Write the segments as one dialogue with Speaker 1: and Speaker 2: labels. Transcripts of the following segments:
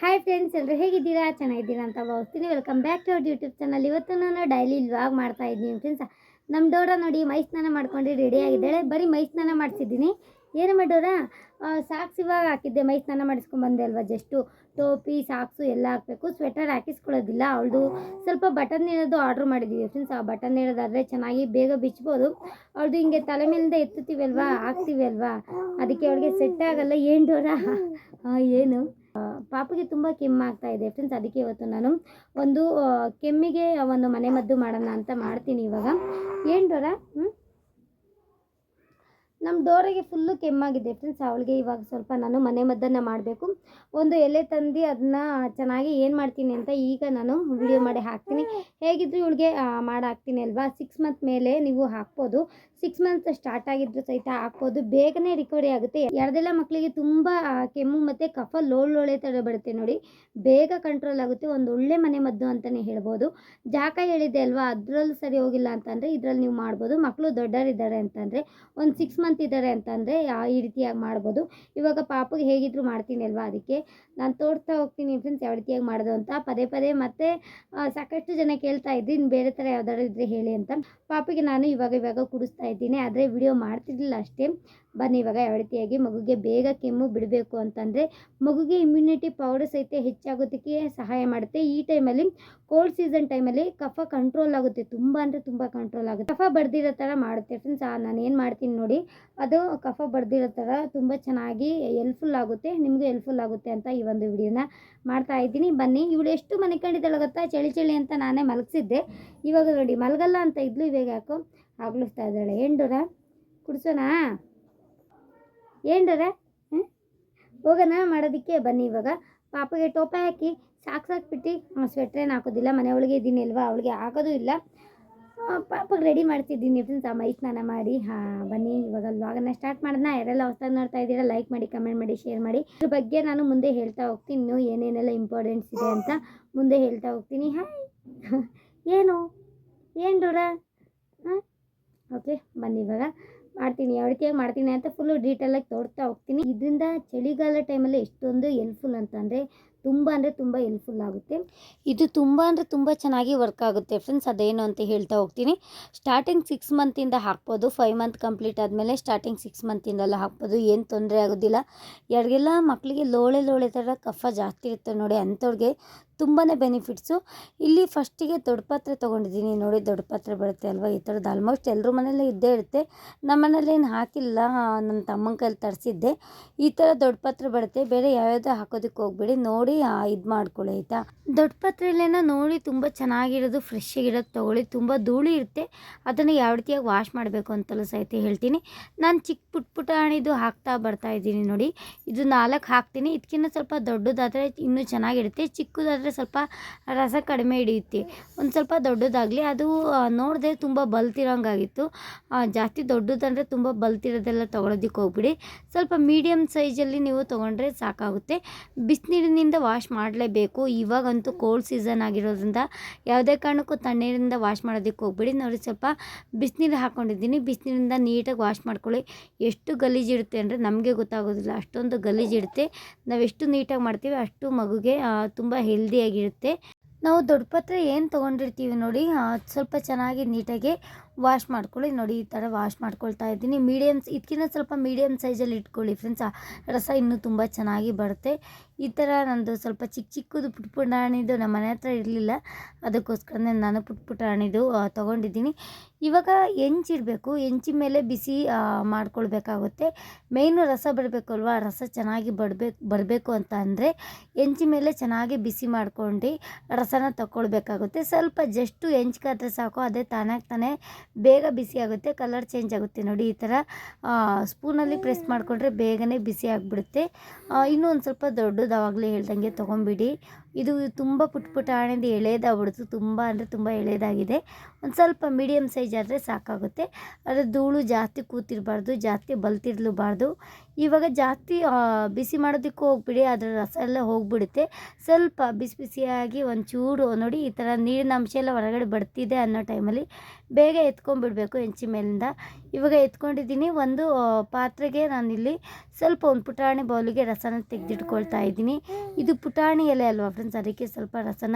Speaker 1: Hi friends, ಎಲ್ಲರೂ ಹೇಗಿದ್ದೀರಾ? ಚೆನ್ನಾಗಿದ್ದೀರಾ ಅಂತ ಭಾವಿಸ್ತೀನಿ. Welcome back to our YouTube channel. ಇವತ್ತು ನಾನು ಡೈಲಿ ವ್ಲಾಗ್ ಮಾಡ್ತಾ ಇದ್ದೀನಿ ಫ್ರೆಂಡ್ಸ್. ನಮ್ಮ ಡೋರ ನೋಡಿ ಮೈ ಸ್ನಾನ ಮಾಡ್ಕೊಂಡು ರೆಡಿ ಆಗಿದ್ದಾಳೆ. ಬರೀ ಮೈ ಸ್ನಾನ ಮಾಡಿಸಿದ್ದೀನಿ. ಏನಮ್ಮ ಡೋರ, ಸಾಕ್ಸ್ ಇವಾಗ ಹಾಕಿದ್ದೆ. ಮೈ ಸ್ನಾನ ಮಾಡಿಸ್ಕೊಂಡ್ಬಂದೆ ಅಲ್ವಾ, ಜಸ್ಟು ಟೋಪಿ ಸಾಕ್ಸು ಎಲ್ಲ ಹಾಕಬೇಕು. ಸ್ವೆಟರ್ ಹಾಕಿಸ್ಕೊಳ್ಳೋದಿಲ್ಲ. ಅವಳದು ಸ್ವಲ್ಪ ಬಟನ್ ಇರೋದು ಆರ್ಡ್ರ್ ಮಾಡಿದ್ದೀವಿ ಫ್ರೆಂಡ್ಸ್. ಆ ಬಟನ್ ಇರೋದಾದರೆ ಚೆನ್ನಾಗಿ ಬೇಗ ಬಿಚ್ಬೋದು. ಅವಳದು ಹಿಂಗೆ ತಲೆ ಮೇಲಿಂದ ಎತ್ತುತ್ತೀವಿ ಅಲ್ವಾ, ಹಾಕ್ತೀವಿ ಅಲ್ವಾ, ಅದಕ್ಕೆ ಅವಳಿಗೆ ಸೆಟ್ ಆಗಲ್ಲ. ಏನು ಡೋರ, ಏನು ಪಾಪುಗೆ ತುಂಬ ಕೆಮ್ಮಾಗ್ತಾ ಇದೆ ಫ್ರೆಂಡ್ಸ್. ಅದಕ್ಕೆ ಇವತ್ತು ನಾನು ಒಂದು ಕೆಮ್ಮಿಗೆ ಒಂದು ಮನೆಮದ್ದು ಮಾಡೋಣ ಅಂತ ಮಾಡ್ತೀನಿ ಇವಾಗ. ಏನು ಡೋರ, ನಮ್ಮ ಡೋರಿಗೆ ಫುಲ್ಲು ಕೆಮ್ಮಾಗಿದೆ ಫ್ರೆಂಡ್ಸ್. ಅವಳಿಗೆ ಇವಾಗ ಸ್ವಲ್ಪ ನಾನು ಮನೆಮದ್ದನ್ನು ಮಾಡಬೇಕು. ಒಂದು ಎಲೆ ತಂದು ಅದನ್ನ ಚೆನ್ನಾಗಿ ಏನು ಮಾಡ್ತೀನಿ ಅಂತ ಈಗ ನಾನು ವಿಡಿಯೋ ಮಾಡಿ ಹಾಕ್ತೀನಿ. ಹೇಗಿದ್ರು ಇವಳಿಗೆ ಮಾಡಿ ಹಾಕ್ತೀನಿ ಅಲ್ವಾ. 6 ಮಂತ್ ಮೇಲೆ ನೀವು ಹಾಕ್ಬೋದು. 6 ಮಂತ್ ಸ್ಟಾರ್ಟ್ ಆಗಿದ್ರು ಸಹಿತ ಹಾಕ್ಬೋದು. ಬೇಗನೆ ರಿಕವರಿ ಆಗುತ್ತೆ. ಯಾರ್ದೆಲ್ಲ ಮಕ್ಕಳಿಗೆ ತುಂಬ ಕೆಮ್ಮು ಮತ್ತು ಕಫ ಲೋಳೆ ಥರ ಬರುತ್ತೆ ನೋಡಿ, ಬೇಗ ಕಂಟ್ರೋಲ್ ಆಗುತ್ತೆ. ಒಂದು ಒಳ್ಳೆ ಮನೆಮದ್ದು ಅಂತಲೇ ಹೇಳ್ಬೋದು. ಜಾಕ ಹೇಳಿದೆ ಅಲ್ವಾ, ಅದರಲ್ಲೂ ಸರಿ ಹೋಗಿಲ್ಲ ಅಂತಂದರೆ ಇದರಲ್ಲಿ ನೀವು ಮಾಡ್ಬೋದು. ಮಕ್ಕಳು ದೊಡ್ಡವರಿದ್ದಾರೆ ಅಂತಂದರೆ ಒಂದು 6 ಮಂತ್ ಇದ್ದಾರೆ ಅಂತಂದರೆ ಈ ರೀತಿಯಾಗಿ ಮಾಡ್ಬೋದು. ಇವಾಗ ಪಾಪುಗೆ ಹೇಗಿದ್ರು ಮಾಡ್ತೀನಿ ಅಲ್ವಾ, ಅದಕ್ಕೆ ನಾನು ತೋರಿಸ್ತಾ ಹೋಗ್ತೀನಿ ಫ್ರೆಂಡ್ಸ್ ಯಾವ ರೀತಿಯಾಗಿ ಮಾಡೋದು ಅಂತ. ಪದೇ ಪದೇ ಮತ್ತು ಸಾಕಷ್ಟು ಜನ ಕೇಳ್ತಾ ಇದ್ರಿ, ಇನ್ನು ಬೇರೆ ಥರ ಯಾವ್ದಾದ್ರು ಇದ್ದರೆ ಹೇಳಿ ಅಂತ. ಪಾಪಿಗೆ ನಾನು ಇವಾಗ ಕುಡಿಸ್ತಾ ಇದ್ದೀನಿ, ಆದರೆ ವಿಡಿಯೋ ಮಾಡ್ತಿರ್ಲಿಲ್ಲ ಅಷ್ಟೇ. ಬನ್ನಿ ಇವಾಗ ಯಾವ ರೀತಿಯಾಗಿ ಮಗುಗೆ ಬೇಗ ಕೆಮ್ಮು ಬಿಡಬೇಕು ಅಂತಂದರೆ ಮಗುಗೆ ಇಮ್ಯುನಿಟಿ ಪವರ್ ಸಹಿತ ಹೆಚ್ಚಾಗೋದಕ್ಕೆ ಸಹಾಯ ಮಾಡುತ್ತೆ. ಈ ಟೈಮಲ್ಲಿ ಕೋಲ್ಡ್ ಸೀಸನ್ ಟೈಮಲ್ಲಿ ಕಫ ಕಂಟ್ರೋಲ್ ಆಗುತ್ತೆ, ತುಂಬ ಅಂದರೆ ತುಂಬ ಕಂಟ್ರೋಲ್ ಆಗುತ್ತೆ. ಕಫ ಬಡ್ದಿರೋ ಥರ ಮಾಡುತ್ತೆ ಫ್ರೆಂಡ್ಸ್. ನಾನು ಏನು ಮಾಡ್ತೀನಿ ನೋಡಿ, ಅದು ಕಫ ಬಡ್ದಿರೋ ಥರ ತುಂಬ ಚೆನ್ನಾಗಿ ಹೆಲ್ಪ್ಫುಲ್ ಆಗುತ್ತೆ, ನಿಮಗೂ ಹೆಲ್ಪ್ಫುಲ್ ಆಗುತ್ತೆ ಅಂತ ಈ ಒಂದು ವಿಡಿಯೋನ ಮಾಡ್ತಾ ಇದ್ದೀನಿ. ಬನ್ನಿ. ಇವಳು ಎಷ್ಟು ಮನೆ ಕಂಡಿದ್ದಾಳೆ ಗೊತ್ತಾ, ಚಳಿ ಅಂತ ನಾನೇ ಮಲಗಿಸಿದ್ದೆ. ಇವಾಗ ನೋಡಿ ಮಲಗಲ್ಲ ಅಂತ ಇದ್ಲು, ಇವಾಗ ಯಾಕೋ ಆಗ್ಲಿಸ್ತಾ ಇದ್ದಾಳೆ. ಏನು ಡೋರ, ಕುಡಿಸೋಣ? ಏನು ಡೋರ, ಹೋಗೋಣ ಮಾಡೋದಕ್ಕೆ? ಬನ್ನಿ ಇವಾಗ ಪಾಪಗೆ ಟೋಪಿ ಹಾಕಿ ಸಾಕ್ಸ್ ಹಾಕ್ಬಿಟ್ಟು, ಸ್ವೆಟ್ರೇನು ಹಾಕೋದಿಲ್ಲ, ಮನೆ ಒಳಗೆ ಇದ್ದೀನಿ ಅಲ್ವಾ, ಅವಳಿಗೆ ಆಗೋದು ಇಲ್ಲ. ಪಾಪಗೆ ರೆಡಿ ಮಾಡ್ತಿದ್ದೀನಿ ಫ್ರೆಂಡ್ಸ್, ಮೈ ಸ್ನಾನ ಮಾಡಿ. ಬನ್ನಿ ಇವಾಗ ವ್ಲಾಗನ್ನು ಸ್ಟಾರ್ಟ್ ಮಾಡೋಣ. ಯಾರೆಲ್ಲ ಹೊಸ್ದಾಗಿ ನೋಡ್ತಾ ಇದ್ದೀರಾ ಲೈಕ್ ಮಾಡಿ, ಕಮೆಂಟ್ ಮಾಡಿ, ಶೇರ್ ಮಾಡಿ. ಇದ್ರ ಬಗ್ಗೆ ನಾನು ಮುಂದೆ ಹೇಳ್ತಾ ಹೋಗ್ತೀನಿ, ಇನ್ನೂ ಏನೇನೆಲ್ಲ ಇಂಪಾರ್ಟೆನ್ಸ್ ಇದೆ ಅಂತ ಮುಂದೆ ಹೇಳ್ತಾ ಹೋಗ್ತೀನಿ. ಏನು ಡೋರ, ಓಕೆ ಬನ್ನಿ ಇವಾಗ ಮಾಡ್ತೀನಿ. ಯಾವ ರೀತಿಯಾಗಿ ಮಾಡ್ತೀನಿ ಅಂತ ಫುಲ್ಲು ಡೀಟೇಲಾಗಿ ತೋರಿಸ್ತಾ ಹೋಗ್ತೀನಿ. ಇದರಿಂದ ಚಳಿಗಾಲ ಟೈಮಲ್ಲಿ ಎಷ್ಟೊಂದು ಹೆಲ್ಪ್ಫುಲ್ ಅಂತಂದರೆ ತುಂಬ ಅಂದರೆ ತುಂಬ ಹೆಲ್ಪ್ಫುಲ್ ಆಗುತ್ತೆ. ಇದು ತುಂಬ ಅಂದರೆ ತುಂಬ ಚೆನ್ನಾಗಿ ವರ್ಕ್ ಆಗುತ್ತೆ ಫ್ರೆಂಡ್ಸ್. ಅದೇನು ಅಂತ ಹೇಳ್ತಾ ಹೋಗ್ತೀನಿ. ಸ್ಟಾರ್ಟಿಂಗ್ 6 ಮಂತಿಂದ ಹಾಕ್ಬೋದು. 5 ಮಂತ್ ಕಂಪ್ಲೀಟ್ ಆದಮೇಲೆ ಸ್ಟಾರ್ಟಿಂಗ್ 6 ಮಂತಿಂದೆಲ್ಲ ಹಾಕ್ಬೋದು, ಏನು ತೊಂದರೆ ಆಗೋದಿಲ್ಲ. ಯಾರಿಗೆಲ್ಲ ಮಕ್ಕಳಿಗೆ ಲೋಳೆ ಥರ ಕಫ ಜಾಸ್ತಿ ಇರುತ್ತೆ ನೋಡಿ, ಅಂಥವ್ರಿಗೆ ತುಂಬಾ ಬೆನಿಫಿಟ್ಸು. ಇಲ್ಲಿ ಫಸ್ಟಿಗೆ ದೊಡ್ಡ ಪಾತ್ರೆ ತೊಗೊಂಡಿದ್ದೀನಿ ನೋಡಿ, ದೊಡ್ಡ ಪಾತ್ರೆ ಬರುತ್ತೆ ಅಲ್ವಾ, ಈ ಥರದ್ದು ಆಲ್ಮೋಸ್ಟ್ ಎಲ್ಲರ ಮನೇಲಿ ಇದ್ದೇ ಇರುತ್ತೆ. ನಮ್ಮ ಮನೇಲಿ ಏನು ಹಾಕಿಲ್ಲ, ನನ್ನ ತಮ್ಮನ ಕೈಲಿ ತರಿಸಿದ್ದೆ. ಈ ಥರ ದೊಡ್ಡ ಪಾತ್ರೆ ಬರುತ್ತೆ. ಬೇರೆ ಯಾವ್ಯಾವುದೋ ಹಾಕೋದಕ್ಕೆ ಹೋಗ್ಬೇಡಿ, ನೋಡಿ ಇದು ಮಾಡ್ಕೊಳ್ಳಿ ಆಯಿತಾ. ದೊಡ್ಡ ಪಾತ್ರೆಯಲ್ಲೇನೋ ನೋಡಿ ತುಂಬ ಚೆನ್ನಾಗಿರೋದು ಫ್ರೆಶ್ ಆಗಿರೋದು ತೊಗೊಳ್ಳಿ. ತುಂಬ ಧೂಳು ಇರುತ್ತೆ, ಅದನ್ನು ಯಾವ ರೀತಿಯಾಗಿ ವಾಶ್ ಮಾಡಬೇಕು ಅಂತಲೂ ಸಹಿತ ಹೇಳ್ತೀನಿ. ನಾನು ಚಿಕ್ಕ ಪುಟಾಣಿದು ಹಾಕ್ತಾ ಬರ್ತಾ ಇದ್ದೀನಿ ನೋಡಿ. ಇದು 4 ಹಾಕ್ತೀನಿ. ಇದಕ್ಕಿಂತ ಸ್ವಲ್ಪ ದೊಡ್ಡದಾದರೆ ಇನ್ನೂ ಚೆನ್ನಾಗಿರುತ್ತೆ, ಚಿಕ್ಕದಾದರೆ ಸ್ವಲ್ಪ ರಸ ಕಡಿಮೆ ಹಿಡಿಯುತ್ತೆ. ಒಂದು ಸ್ವಲ್ಪ ದೊಡ್ಡದಾಗಲಿ. ಅದು ನೋಡಿದೆ ತುಂಬ ಬಲ್ತಿರೋಂಗಾಗಿತ್ತು. ಜಾಸ್ತಿ ದೊಡ್ಡದಂದರೆ ತುಂಬ ಬಲ್ತಿರೋದೆಲ್ಲ ತೊಗೊಳೋದಕ್ಕೆ ಹೋಗ್ಬಿಡಿ. ಸ್ವಲ್ಪ ಮೀಡಿಯಮ್ ಸೈಜಲ್ಲಿ ನೀವು ತೊಗೊಂಡ್ರೆ ಸಾಕಾಗುತ್ತೆ. ಬಿಸಿನೀರಿನಿಂದ ವಾಶ್ ಮಾಡಲೇಬೇಕು. ಇವಾಗಂತೂ ಕೋಲ್ಡ್ ಸೀಸನ್ ಆಗಿರೋದ್ರಿಂದ ಯಾವುದೇ ಕಾರಣಕ್ಕೂ ತಣ್ಣೀರಿಂದ ವಾಶ್ ಮಾಡೋದಕ್ಕೆ ಹೋಗ್ಬಿಡಿ. ನೋಡಿ ಸ್ವಲ್ಪ ಬಿಸಿನೀರು ಹಾಕ್ಕೊಂಡಿದ್ದೀನಿ, ಬಿಸಿನೀರಿಂದ ನೀಟಾಗಿ ವಾಶ್ ಮಾಡ್ಕೊಳ್ಳಿ. ಎಷ್ಟು ಗಲೀಜಿರುತ್ತೆ ಅಂದರೆ ನಮಗೆ ಗೊತ್ತಾಗೋದಿಲ್ಲ, ಅಷ್ಟೊಂದು ಗಲೀಜಿರುತ್ತೆ. ನಾವು ಎಷ್ಟು ನೀಟಾಗಿ ಮಾಡ್ತೀವಿ ಅಷ್ಟು ಮಗುಗೆ ತುಂಬ ಹೆಲ್ದಿಯಾಗಿರುತ್ತೆ. ನಾವು ದೊಡ್ಡ ಪಾತ್ರೆ ಏನು ತೊಗೊಂಡಿರ್ತೀವಿ ನೋಡಿ, ಸ್ವಲ್ಪ ಚೆನ್ನಾಗಿ ನೀಟಾಗಿ ವಾಶ್ ಮಾಡ್ಕೊಳ್ಳಿ. ನೋಡಿ ಈ ಥರ ವಾಶ್ ಮಾಡ್ಕೊಳ್ತಾ ಇದ್ದೀನಿ. ಇದಕ್ಕಿಂತ ಸ್ವಲ್ಪ ಮೀಡಿಯಮ್ ಸೈಜಲ್ಲಿ ಇಟ್ಕೊಳ್ಳಿ ಫ್ರೆಂಡ್ಸ್, ರಸ ಇನ್ನೂ ತುಂಬ ಚೆನ್ನಾಗಿ ಬರುತ್ತೆ. ಈ ಥರ ನಂದು ಸ್ವಲ್ಪ ಚಿಕ್ಕದು ಪುಟಾಣಿದು ನಮ್ಮ ಮನೆ ಹತ್ರ ಇರಲಿಲ್ಲ, ಅದಕ್ಕೋಸ್ಕರನೇ ನಾನು ಪುಟಾಣಿದು ತೊಗೊಂಡಿದ್ದೀನಿ. ಇವಾಗ ಹೆಂಚಿಡಬೇಕು, ಹೆಂಚಿನ ಮೇಲೆ ಬಿಸಿ ಮಾಡ್ಕೊಳ್ಬೇಕಾಗುತ್ತೆ. ಮೇಯ್ನು ರಸ ಬರಬೇಕು ಅಲ್ವಾ, ರಸ ಚೆನ್ನಾಗಿ ಬರಬೇಕು ಅಂತ ಅಂದರೆ ಹೆಂಚಿನ ಮೇಲೆ ಚೆನ್ನಾಗಿ ಬಿಸಿ ಮಾಡ್ಕೊಂಡು ರಸನ ತಗೊಳ್ಬೇಕಾಗುತ್ತೆ. ಸ್ವಲ್ಪ ಜಸ್ಟು ಹೆಂಚ್ಕಾದ್ರೆ ಸಾಕು, ಅದೇ ತಾನೇ ಬೇಗ ಬಿಸಿ ಆಗುತ್ತೆ, ಕಲರ್ ಚೇಂಜ್ ಆಗುತ್ತೆ. ನೋಡಿ ಈ ಥರ ಸ್ಪೂನಲ್ಲಿ ಪ್ರೆಸ್ ಮಾಡಿಕೊಂಡ್ರೆ ಬೇಗನೆ ಬಿಸಿ ಆಗಿಬಿಡುತ್ತೆ. ಇನ್ನೂ ಒಂದು ಸ್ವಲ್ಪ ದೊಡ್ಡದಾವಾಗಲೇ ಹೇಳ್ದಂಗೆ ತೊಗೊಂಬಿಡಿ. ಇದು ತುಂಬ ಪುಟಾಣಿದು ಎಳೆದಾಗ್ಬಿಡ್ತು, ತುಂಬ ಅಂದರೆ ತುಂಬ ಎಳೆದಾಗಿದೆ. ಒಂದು ಸ್ವಲ್ಪ ಮೀಡಿಯಮ್ ಸೈಜ್ ಆದರೆ ಸಾಕಾಗುತ್ತೆ. ಆದರೆ ಧೂಳು ಜಾಸ್ತಿ ಕೂತಿರಬಾರ್ದು, ಜಾಸ್ತಿ ಬಲ್ತಿರ್ಲೂಬಾರ್ದು. ಇವಾಗ ಜಾಸ್ತಿ ಬಿಸಿ ಮಾಡೋದಕ್ಕೂ ಹೋಗ್ಬಿಡಿ, ಅದರ ರಸ ಎಲ್ಲ ಹೋಗಿಬಿಡುತ್ತೆ. ಸ್ವಲ್ಪ ಬಿಸಿ ಬಿಸಿಯಾಗಿ ಒಂಚೂರು ನೋಡಿ ಈ ಥರ ನೀರಿನ ಅಂಶ ಎಲ್ಲ ಹೊರಗಡೆ ಬರ್ತಿದೆ ಅನ್ನೋ ಟೈಮಲ್ಲಿ ಬೇಗ ಎತ್ಕೊಂಡ್ಬಿಡ್ಬೇಕು ಹೆಂಚಿನ ಮೇಲಿಂದ. ಇವಾಗ ಎತ್ಕೊಂಡಿದ್ದೀನಿ. ಒಂದು ಪಾತ್ರೆಗೆ ನಾನಿಲ್ಲಿ ಸ್ವಲ್ಪ ಒಂದು ಪುಟಾಣಿ ಬೌಲಿಗೆ ರಸನ ತೆಗೆದಿಟ್ಕೊಳ್ತಾ ಇದ್ದೀನಿ. ಇದು ಪುಟಾಣಿ ಎಲೆ ಅಲ್ವಾ ಫ್ರೆಂಡ್ಸ್, ಅದಕ್ಕೆ ಸ್ವಲ್ಪ ರಸನ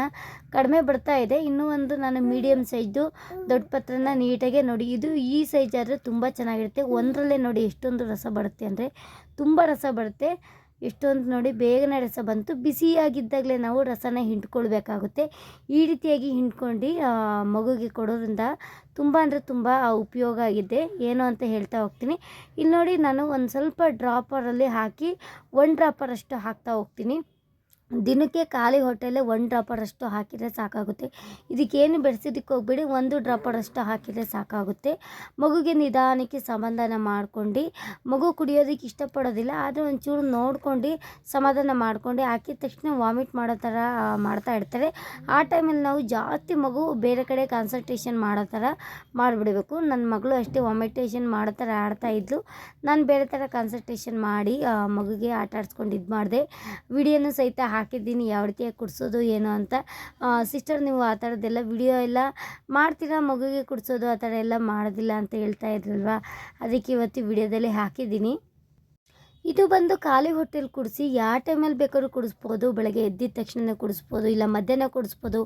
Speaker 1: ಕಡಿಮೆ ಬರ್ತಾ ಇದೆ. ಇನ್ನೂ ಒಂದು ನಾನು ಮೀಡಿಯಮ್ ಸೈಜು ದೊಡ್ಡ ಪಾತ್ರೆನ ನೀಟಾಗೆ ನೋಡಿ, ಇದು ಈ ಸೈಜ್ ಆದರೆ ತುಂಬ ಚೆನ್ನಾಗಿರುತ್ತೆ. ಒಂದರಲ್ಲೇ ನೋಡಿ ಎಷ್ಟೊಂದು ರಸ ಬರುತ್ತೆ ಅಂದರೆ ತುಂಬ ರಸ ಬರುತ್ತೆ. ಎಷ್ಟೊಂದು ನೋಡಿ ಬೇಗನೆ ರಸ ಬಂತು. ಬಿಸಿಯಾಗಿದ್ದಾಗಲೇ ನಾವು ರಸನ ಹಿಂಡ್ಕೊಳ್ಬೇಕಾಗುತ್ತೆ. ಈ ರೀತಿಯಾಗಿ ಹಿಂಡ್ಕೊಂಡು ಮಗುಗೆ ಕೊಡೋದ್ರಿಂದ ತುಂಬ ಅಂದರೆ ತುಂಬ ಉಪಯೋಗ ಆಗಿದೆ. ಏನು ಅಂತ ಹೇಳ್ತಾ ಹೋಗ್ತೀನಿ. ಇಲ್ಲಿ ನೋಡಿ ನಾನು ಒಂದು ಸ್ವಲ್ಪ ಡ್ರಾಪರಲ್ಲಿ ಹಾಕಿ 1 ಡ್ರಾಪರಷ್ಟು ಹಾಕ್ತಾ ಹೋಗ್ತೀನಿ. ದಿನಕ್ಕೆ ಖಾಲಿ ಹೊಟ್ಟೆಯಲ್ಲೇ 1 ಡ್ರಾಪರಷ್ಟು ಹಾಕಿದರೆ ಸಾಕಾಗುತ್ತೆ. ಇದಕ್ಕೇನು ಬೆಳೆಸೋದಕ್ಕೆ ಹೋಗ್ಬೇಡಿ, 1 ಡ್ರಾಪರಷ್ಟು ಹಾಕಿದರೆ ಸಾಕಾಗುತ್ತೆ. ಮಗುಗೆ ನಿಧಾನಕ್ಕೆ ಸಮಾಧಾನ ಮಾಡ್ಕೊಂಡು, ಮಗು ಕುಡಿಯೋದಕ್ಕೆ ಇಷ್ಟಪಡೋದಿಲ್ಲ ಆದರೆ ಒಂಚೂರು ನೋಡ್ಕೊಂಡು ಸಮಾಧಾನ ಮಾಡ್ಕೊಂಡು, ಹಾಕಿದ ತಕ್ಷಣ ವಾಮಿಟ್ ಮಾಡೋ ಥರ ಮಾಡ್ತಾ ಇರ್ತಾರೆ. ಆ ಟೈಮಲ್ಲಿ ನಾವು ಜಾಸ್ತಿ ಮಗು ಬೇರೆ ಕಡೆ ಕಾನ್ಸಂಟ್ರೇಷನ್ ಮಾಡೋ ಥರ ಮಾಡಿಬಿಡಬೇಕು. ನನ್ನ ಮಗಳು ಅಷ್ಟೇ ವಾಮಿಟೇಷನ್ ಮಾಡೋ ಥರ ಆಡ್ತಾಯಿದ್ಲು. ನಾನು ಬೇರೆ ಥರ ಕಾನ್ಸಂಟ್ರೇಷನ್ ಮಾಡಿ ಮಗುಗೆ ಆಟ ಆಡಿಸ್ಕೊಂಡು ಇದು ಮಾಡಿದೆ. ವಿಡಿಯೋನು ಸಹಿತ ಹಾಕಿದ್ದೀನಿ ಯಾವ ರೀತಿಯಾಗಿ ಕುಡಿಸೋದು ಏನು ಅಂತ. ಸಿಸ್ಟರ್ ನೀವು ಆ ಥರದ್ದೆಲ್ಲ ವಿಡಿಯೋ ಎಲ್ಲ ಮಾಡ್ತೀರಾ, ಮಗುಗೆ ಕುಡಿಸೋದು ಆ ಥರ ಎಲ್ಲ ಮಾಡೋದಿಲ್ಲ ಅಂತ ಹೇಳ್ತಾ ಇದ್ರಲ್ವ, ಅದಕ್ಕೆ ಇವತ್ತು ವಿಡಿಯೋದಲ್ಲಿ ಹಾಕಿದ್ದೀನಿ. ಇದು ಬಂದು ಖಾಲಿ ಹೊಟ್ಟೆಲಿ ಕುಡಿಸಿ ಯಾವ ಟೈಮಲ್ಲಿ ಬೇಕಾದ್ರೂ ಕುಡಿಸ್ಬೋದು. ಬೆಳಗ್ಗೆ ಎದ್ದಿದ ತಕ್ಷಣ ಕುಡಿಸ್ಬೋದು, ಇಲ್ಲ ಮಧ್ಯಾಹ್ನ ಕುಡಿಸ್ಬೋದು,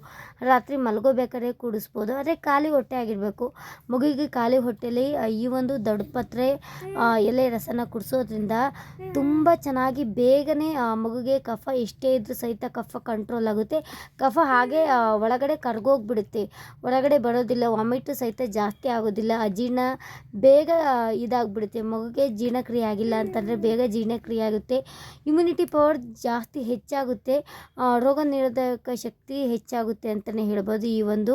Speaker 1: ರಾತ್ರಿ ಮಲ್ಗೋಬೇಕಾದ್ರೆ ಕುಡಿಸ್ಬೋದು. ಆದರೆ ಖಾಲಿ ಹೊಟ್ಟೆ ಆಗಿರಬೇಕು. ಮಗುವಿಗೆ ಖಾಲಿ ಹೊಟ್ಟೆಲಿ ಈ ಒಂದು ದೊಡ್ಡಪತ್ರೆ ಎಲೆ ರಸನ ಕುಡಿಸೋದ್ರಿಂದ ತುಂಬ ಚೆನ್ನಾಗಿ ಬೇಗನೆ ಮಗುಗೆ ಕಫ ಎಷ್ಟೇ ಇದ್ದರೂ ಸಹಿತ ಕಫ ಕಂಟ್ರೋಲ್ ಆಗುತ್ತೆ. ಕಫ ಹಾಗೆ ಒಳಗಡೆ ಕರ್ಗೋಗ್ಬಿಡುತ್ತೆ, ಹೊರಗಡೆ ಬರೋದಿಲ್ಲ. ವಾಮಿಟು ಸಹಿತ ಜಾಸ್ತಿ ಆಗೋದಿಲ್ಲ. ಅಜೀರ್ಣ ಬೇಗ ಇದಾಗ್ಬಿಡುತ್ತೆ. ಮಗುಗೆ ಜೀರ್ಣಕ್ರಿಯೆ ಆಗಿಲ್ಲ ಅಂತಂದರೆ ಬೇಗ ಜೀರ್ಣಕ್ರಿಯೆ ಆಗುತ್ತೆ. ಇಮ್ಯುನಿಟಿ ಪವರ್ ಜಾಸ್ತಿ ಹೆಚ್ಚಾಗುತ್ತೆ, ರೋಗ ನಿರೋಧಕ ಶಕ್ತಿ ಹೆಚ್ಚಾಗುತ್ತೆ ಅಂತಲೇ ಹೇಳ್ಬೋದು. ಈ ಒಂದು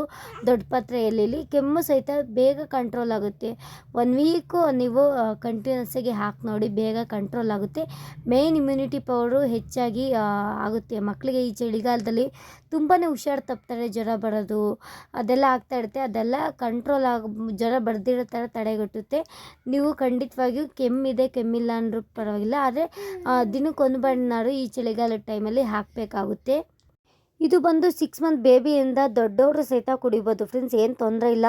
Speaker 1: ದೊಡ್ಡ ಪಾತ್ರೆ ಎಲೆಯಲ್ಲಿ ಕೆಮ್ಮು ಸಹಿತ ಬೇಗ ಕಂಟ್ರೋಲ್ ಆಗುತ್ತೆ. 1 ವೀಕು ನೀವು ಕಂಟಿನ್ಯೂಸ್ ಆಗಿ ಹಾಕಿ ನೋಡಿ, ಬೇಗ ಕಂಟ್ರೋಲ್ ಆಗುತ್ತೆ. ಮೇನ್ ಇಮ್ಯುನಿಟಿ ಪವರು ಹೆಚ್ಚಾಗಿ ಆಗುತ್ತೆ. ಮಕ್ಕಳಿಗೆ ಈ ಚಳಿಗಾಲದಲ್ಲಿ ತುಂಬಾ ಹುಷಾರು ತಪ್ತಾರೆ, ಜ್ವರ ಬರೋದು ಅದೆಲ್ಲ ಆಗ್ತಾ ಇರುತ್ತೆ. ಅದೆಲ್ಲ ಕಂಟ್ರೋಲ್ ಜ್ವರ ಬರ್ದಿರೋ ಥರ ತಡೆಗಟ್ಟುತ್ತೆ. ನೀವು ಖಂಡಿತವಾಗಿಯೂ ಕೆಮ್ಮಿದೆ ಕೆಮ್ಮಿಲ್ಲ ಅಂದ್ರೂ ಪರವಾಗಿಲ್ಲ, ಆದರೆ ದಿನಕ್ಕೊಂದು ಬಣ್ಣಾರು ಈ ಚಳಿಗಾಲದ ಟೈಮಲ್ಲಿ ಹಾಕಬೇಕಾಗುತ್ತೆ. ಇದು ಬಂದು 6 ಮಂತ್ ಬೇಬಿಯಿಂದ ದೊಡ್ಡವರು ಸಹಿತ ಕುಡಿಬೋದು ಫ್ರೆಂಡ್ಸ್, ಏನು ತೊಂದರೆ ಇಲ್ಲ.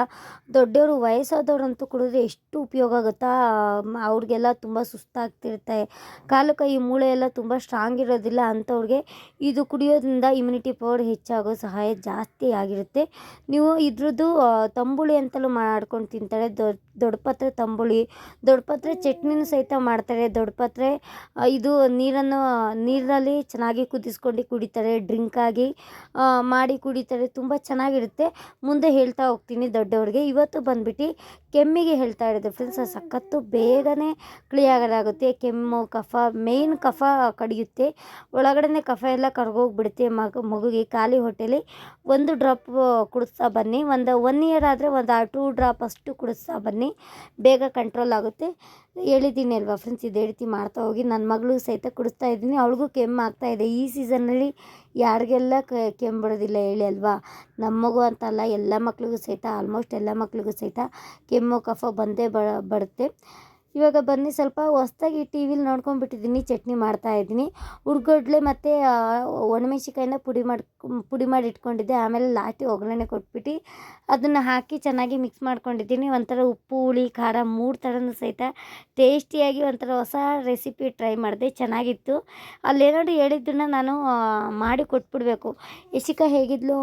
Speaker 1: ದೊಡ್ಡವರು ವಯಸ್ಸಾದವ್ರಂತೂ ಕುಡಿದ್ರೆ ಎಷ್ಟು ಉಪಯೋಗ ಆಗುತ್ತಾ. ಅವ್ರಿಗೆಲ್ಲ ತುಂಬ ಸುಸ್ತಾಗ್ತಿರುತ್ತೆ, ಕಾಲು ಕೈ ಮೂಳೆ ಎಲ್ಲ ತುಂಬ ಸ್ಟ್ರಾಂಗ್ ಇರೋದಿಲ್ಲ ಅಂಥವ್ರಿಗೆ ಇದು ಕುಡಿಯೋದ್ರಿಂದ ಇಮ್ಯುನಿಟಿ ಪವರ್ ಹೆಚ್ಚಾಗೋ ಸಹಾಯ ಜಾಸ್ತಿ ಆಗಿರುತ್ತೆ. ನೀವು ಇದ್ರದ್ದು ತಂಬುಳಿ ಅಂತಲೂ ಮಾಡ್ಕೊಂಡು ತಿಂತಾರೆ. ದೊಡ್ಡಪತ್ರೆ ತಂಬುಳಿ, ದೊಡ್ಡಪತ್ರೆ ಚಟ್ನಿನೂ ಸಹಿತ ಮಾಡ್ತಾರೆ. ದೊಡ್ಡಪತ್ರೆ ಇದು ನೀರಲ್ಲಿ ಚೆನ್ನಾಗಿ ಕುದಿಸ್ಕೊಂಡು ಕುಡಿತಾರೆ, ಡ್ರಿಂಕಾಗಿ ಮಾಡಿ ಕುಡಿತಾರೆ. ತುಂಬ ಚೆನ್ನಾಗಿರುತ್ತೆ. ಮುಂದೆ ಹೇಳ್ತಾ ಹೋಗ್ತೀನಿ ದೊಡ್ಡವ್ರಿಗೆ. ಇವತ್ತು ಬಂದ್ಬಿಟ್ಟು ಕೆಮ್ಮಿಗೆ ಹೇಳ್ತಾ ಇರೋದು ಫ್ರೆಂಡ್ಸ್. ಸಖತ್ತು ಬೇಗನೆ ಕ್ಲಿಯರ್ ಆಗುತ್ತೆ. ಕೆಮ್ಮು ಕಫ, ಮೇಯ್ನ್ ಕಫ ಕಡಿಯುತ್ತೆ, ಒಳಗಡೆ ಕಫ ಎಲ್ಲ ಕರ್ಗೋಗ್ಬಿಡುತ್ತೆ. ಮಗುಗೆ ಖಾಲಿ ಹೊಟ್ಟೆಲಿ 1 ಡ್ರಾಪ್ ಕುಡಿಸ್ತಾ ಬನ್ನಿ. ಒಂದು 1 ಇಯರ್ ಆದರೆ ಒಂದು 2 ಡ್ರಾಪ್ ಅಷ್ಟು ಕುಡಿಸ್ತಾ ಬನ್ನಿ, ಬೇಗ ಕಂಟ್ರೋಲ್ ಆಗುತ್ತೆ. ಹೇಳಿದ್ದೀನಿ ಅಲ್ವಾ ಫ್ರೆಂಡ್ಸ್, ಇದೇ ರೀತಿ ಮಾಡ್ತಾ ಹೋಗಿ. ನನ್ನ ಮಗಳಿಗೂ ಸಹಿತ ಕುಡಿಸ್ತಾ ಇದ್ದೀನಿ, ಅವಳಿಗೂ ಕೆಮ್ಮು ಆಗ್ತಾಯಿದೆ. ಈ ಸೀಸನ್ನಲ್ಲಿ ಯಾರಿಗೆಲ್ಲ ಕೆಮ್ಮು ಬರೋದಿಲ್ಲ ಹೇಳಿ ಅಲ್ವಾ. ನಮ್ಮ ಮಗು ಅಂತಲ್ಲ, ಎಲ್ಲ ಮಕ್ಳಿಗೂ ಸಹಿತ, ಆಲ್ಮೋಸ್ಟ್ ಎಲ್ಲ ಮಕ್ಳಿಗೂ ಸಹಿತ ಕೆಮ್ಮು ಕಫ ಬಂದೇ ಬರುತ್ತೆ. ಇವಾಗ ಬನ್ನಿ ಸ್ವಲ್ಪ ಹೊಸ್ದಾಗಿ ಟಿ ವಿಲಿ ನೋಡ್ಕೊಂಡ್ಬಿಟ್ಟಿದ್ದೀನಿ, ಚಟ್ನಿ ಮಾಡ್ತಾಯಿದ್ದೀನಿ. ಹುರ್ಗಡ್ಲೆ ಮತ್ತು ಒಣಮೆಣ್ಸಿಕಾಯಿನ ಪುಡಿ ಮಾಡಿ ಇಟ್ಕೊಂಡಿದ್ದೆ. ಆಮೇಲೆ ಲಾಸ್ಟಿಗೆ ಒಗ್ಗರಣೆ ಕೊಟ್ಬಿಟ್ಟು ಅದನ್ನು ಹಾಕಿ ಚೆನ್ನಾಗಿ ಮಿಕ್ಸ್ ಮಾಡ್ಕೊಂಡಿದ್ದೀನಿ. ಒಂಥರ ಉಪ್ಪು ಹುಳಿ ಖಾರ 3 ಥರನೂ ಸಹಿತ ಟೇಸ್ಟಿಯಾಗಿ ಒಂಥರ ಹೊಸ ರೆಸಿಪಿ ಟ್ರೈ ಮಾಡಿದೆ, ಚೆನ್ನಾಗಿತ್ತು. ಅಲ್ಲೇನಾದ್ರು ಹೇಳಿದ್ದನ್ನು ನಾನು ಮಾಡಿ ಕೊಟ್ಬಿಡ್ಬೇಕು. ಯಶಿಕಾ ಹೇಗಿದ್ಲು,